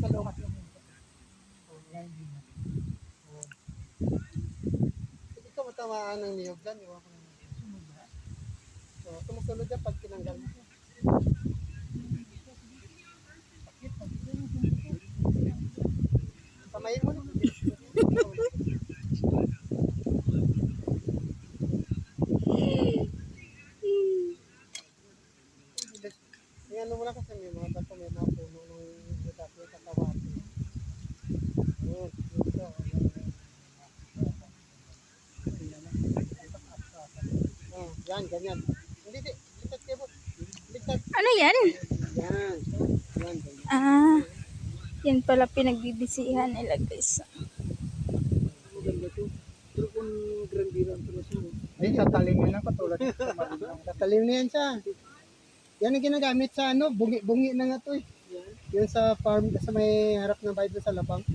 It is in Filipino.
sa loob. Hindi ka matamaan ng niyog dyan. Iwan ko naman. So, tumusunod yan pag tinanggal mo. Samayin mo na. Yan mo lang kasi may mga bato, may mga puno ng dati sa kawati. Yan, ganyan. Hindi, lipat kayo po. Lipat. Ano yan? Yan. Yan, ganyan. Ah, yan pala pinagbibisihan nila guys. Maganda to. Pero kung grandiran pala siya. Ay, tatalim yun ang katulad. Tatalim na yan siya. Yan ang ginagamit sa ano, bungi na nga to eh. Yun sa farm, sa may harap ng bahay sa labang.